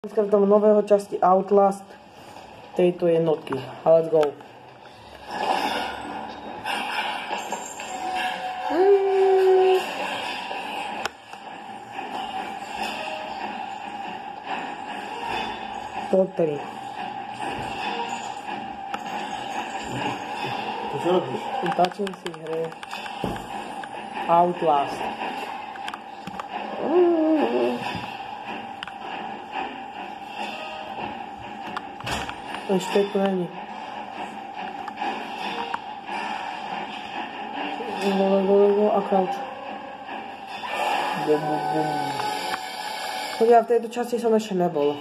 Dneska tam nového časti Outlast tejto jednotky. Let's go. Potri. Čo robíš? Tačím si hre Outlast. Ešte to není. Go a crouch. Bum. Ja v tejto časti som ešte nebol.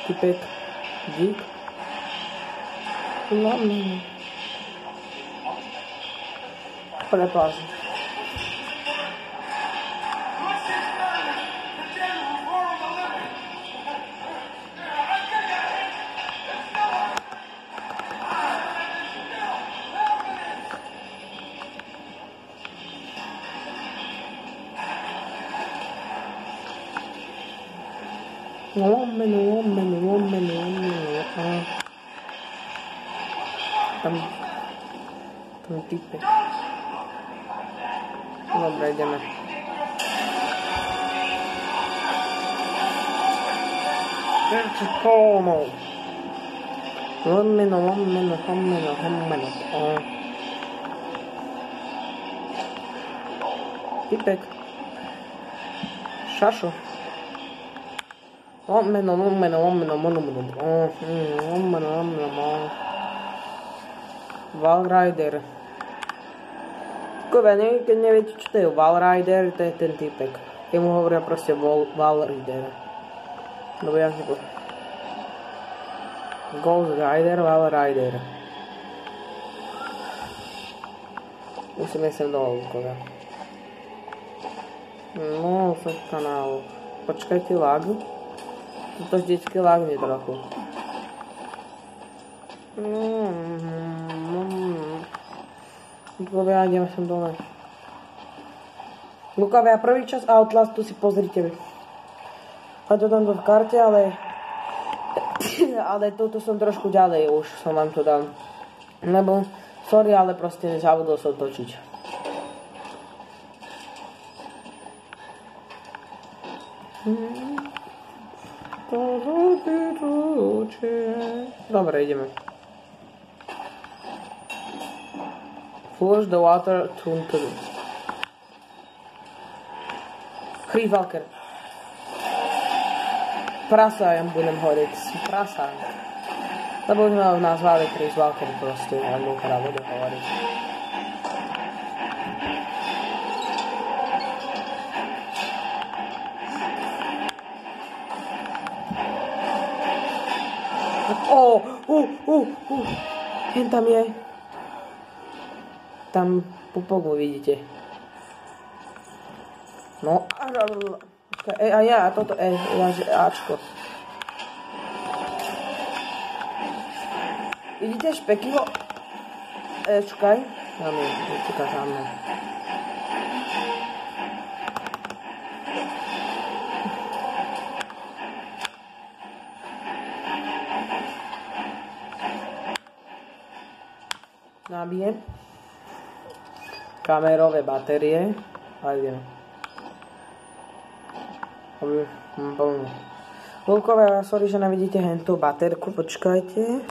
Typek, dík. Prepáč. Tam typek. Dobre, ideme. Komo. Lomeno. Typek. Šašo. Lomeno. Valrider. Keď neviete, čo to je Valrider, to je ten typek. Jemu hovoria proste Valrider. Dobre, ja si to... Ghost Rider, Valrider. Musíme sem do Olkova. No, som v kanálu. Počkajte, lag. To vždycky lagne trochu. Lukovia, ideme sem dole. Lukovia, prvý čas Outlastu si pozrite. A to tam v karte, ale toto som trošku ďalej, už som vám to dal. Lebo, sorry, ale proste nezabudol som točiť. Dobre, ideme. Flush the water to the... Chris Walker. Prasa, ja budem hovoriť. Prasa. Lebo už ma nazvali Chris Walker proste. Ja budem hovoriť. Jen tam je. Tam pupok vidíte. No, a ja, toto Ačko. Vidíte špeky ho? Čakaj. Tam je, čaká za mnou. Nabijem. Kamerové batérie. A ideme. Lulkové, sorry, že nevidíte hentú baterku, počkajte.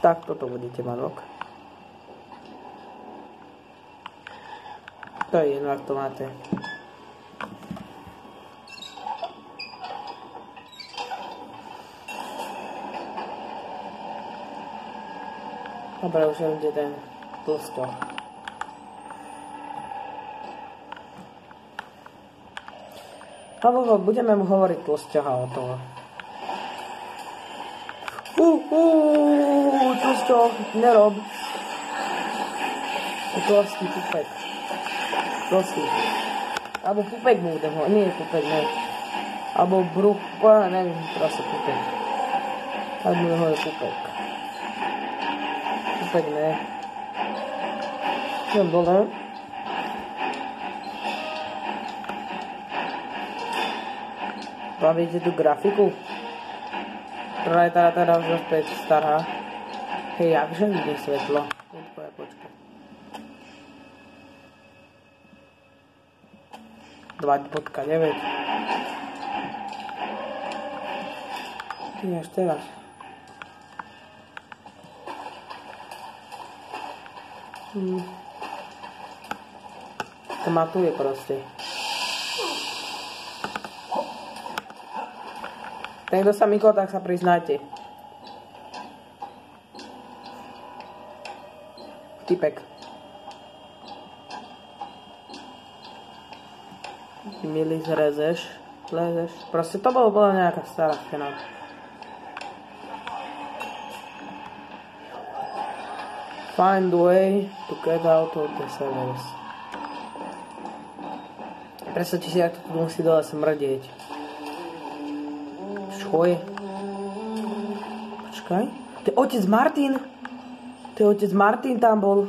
Tak, toto budete mať, ok. To je jedno, ak to máte. Dobre, už ide ten tlstok. Alebo budeme mu hovoriť tlsťoha o toho. Tlsťoch, nerob. Tlstý pupek. Tlstý. Alebo pupek mu budem hovoriť. Nie, pupek, ne. Alebo bruch, neviem, proste pupek. Tak budem hovoriť pupek. Pupek, ne. Idem dole. Vidíte tú grafiku? Ktorá je teda už opäť stará. Hej, jakže vidie svetlo? Počkaj. 2.9. Ty až teraz. To matuje proste. Ten, kto sa mykol, tak sa priznajte. Typek. Milý zrezeš. Lezeš. Proste to bola nejaká stará scéna. Find way to get out of the servers. Predstavte si, jak to tu musí dole smrdieť. Čo je? Počkaj. To je otec Martin. To je otec Martin tam bol.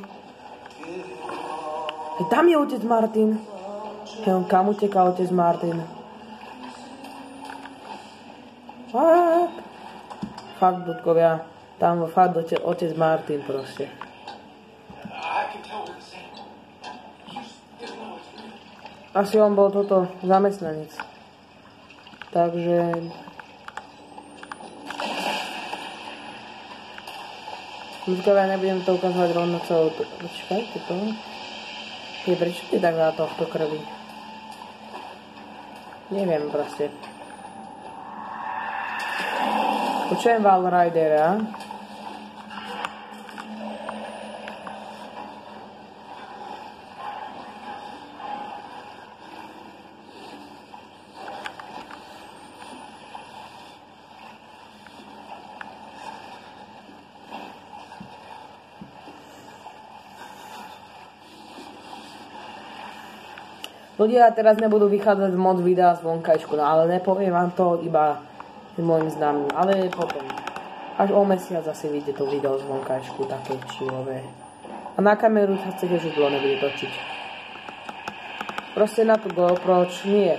Hej, tam je otec Martin. Hej, on kam uteká otec Martin? Fakt, dudkovia. Tam fakt otec Martin proste. Asi on bol toto zamestnanec. Takže... Ľudkovia, nebudem to ukázať rovno celú... Počkajte to. Hej, prečo ti tak dá tohto krvi? Neviem proste. Počujem Valridera. Ľudia teraz nebudú vychádzať moc videa z vonkajšku, no ale nepoviem vám to iba môjim známym, ale potom. Až o mesiac asi vidíte to video z vonkajšku, také čilové. A na kameru sa chcete, že dlho nebude točiť. Proste na tú GoPro, nie.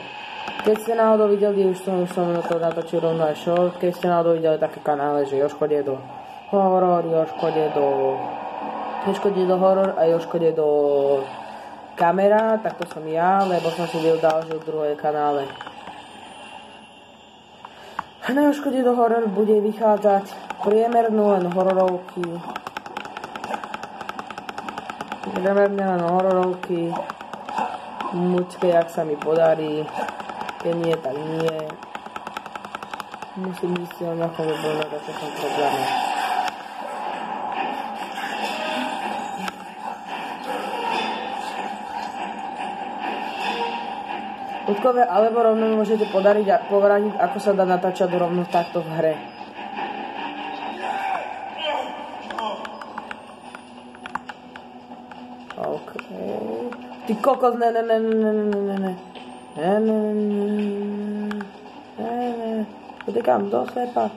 Keď ste náhodou videli, už som na to natočil rovno aj short, keď ste náhodou videli také kanále, že Jožko ide do horor, Jožko ide do horor a Jožko ide do kamera, tak to som ja, lebo som si dal, že v druhej kanále. Na Jožko ide do horor bude vychádzať priemernú len hororovky. Muťke, jak sa mi podarí. Keď nie, tak nie. Musím zistiť o nejakom webovnom takom probléme. Ľudkové, alebo rovno mi môžete povradiť, ako sa dá natáčať rovno takto v hre. OK. Ty kokos, ne. Utekám do slepa.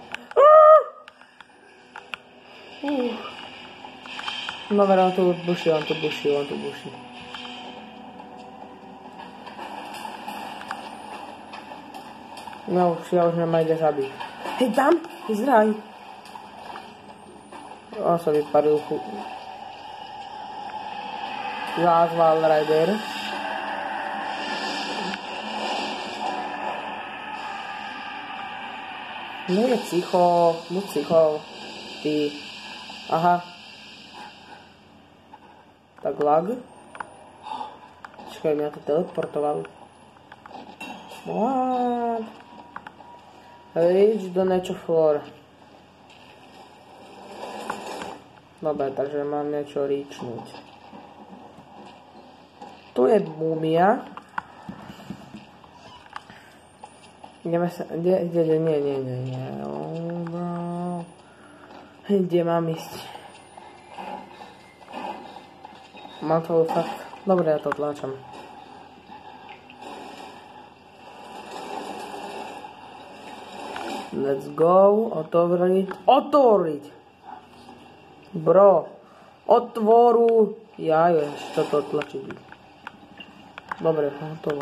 No ver, on tu buší. No, ja už nemá ide zabiť. Hej, tam! Izraj! On sa vyparil Zázval Rider. Nie je psycho, buď psycho. Ty. Aha. Tak lag. Čakaj, mňa to teleportoval. What? Reach do nature floor. Dobre, takže mám niečo reachnúť. Tu je múmia. Ideme sa... Nie. Kde mám ísť? Mám to fakt... Dobre, ja to tlačam. Let's go. Otvoriť. Bro. Otvoru. Jaj, toto tlačiť. Dobre, hotovo.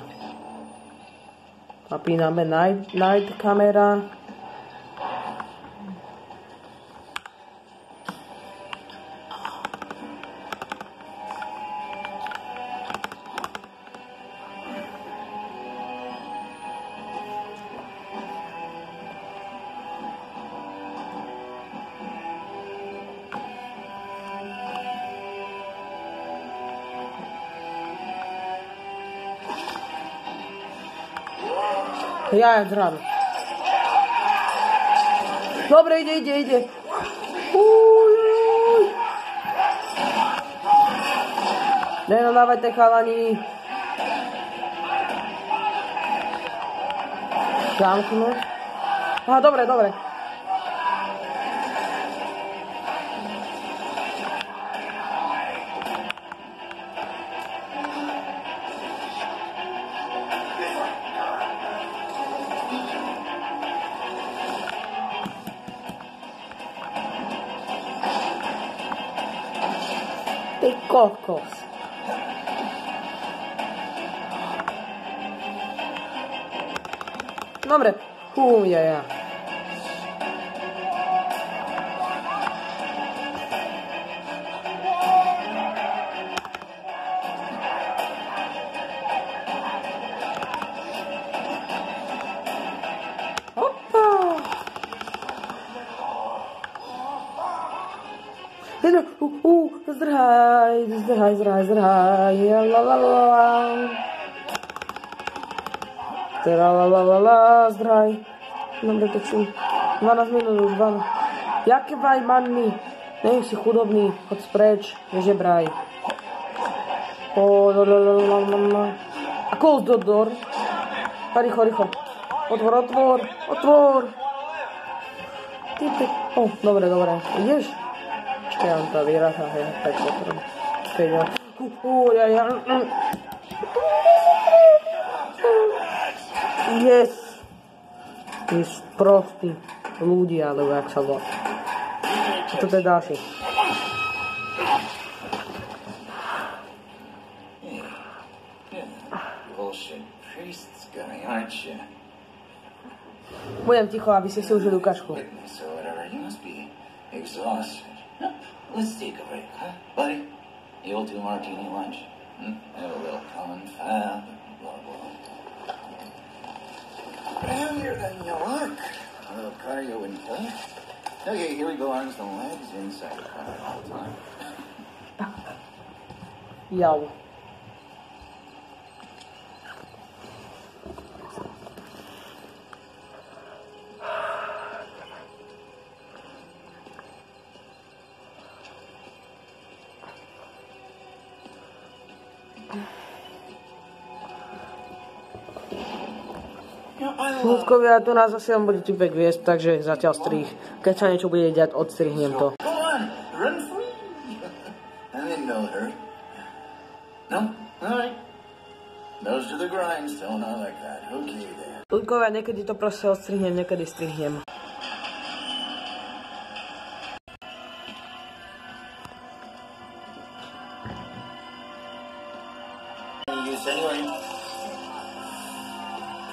Zapíname night kamera. Ja zrám. Dobre, ide. Uj. Nenadávajte, chalani. Zamknúť. Aha, dobre. Ty kokos. Dobre. Ja. Zdrhaj. Zdrhaj. Dobre, točím. 12 minút už, 12. Jaké manny? Nech si chudobný, choď spreč, nežebraj. A close the door. Rýchlo. Otvor. Dobre. Ideš? Ja mám to vyráža, tak potrebujem. Yes! Ty sprostí ľudia, alebo jak sa volá. Čo to je ďalší? Budem ticho, aby ste si užili ukážku. Let's take a break, huh, buddy? The old 2 martini lunch. Have a little common fab, blah, blah. Earlier than you look. A little cardio in place. Okay, here we go, arms and legs inside the corner all the time. Jau. Ľudkovia, tu nás asi len bude typek viesť, takže zatiaľ strih. Keď sa niečo bude diať, odstrihnem to. Ľudkovia, niekedy to proste odstrihnem, niekedy strihnem.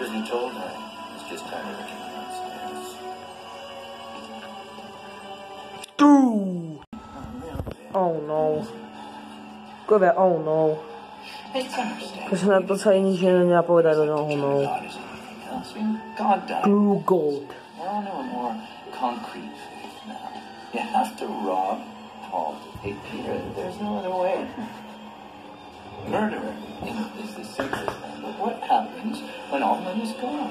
Because you told her it's just kind of looking downstairs. Oh no. Ľudkovia, oh no. Keď sa na to sa nič nedá povedať, oh no. Blue gold. We're on to a more concrete faith now. You have to rob Paul to take Peter. There's no other way. Murder is the simplest thing, but what happens when all money's gone?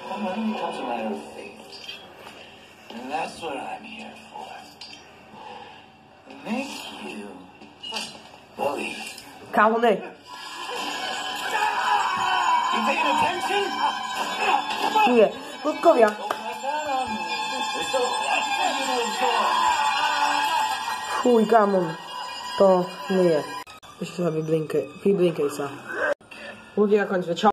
Well, money becomes a matter of faith. And that's what I'm here for. To make you believe. Kámo, ne. You paying attention? Nie, ľudkovia. Fuj, kámo. To nie je. Ešte sa vyblinkej sa. Ľudia, končne. Čau.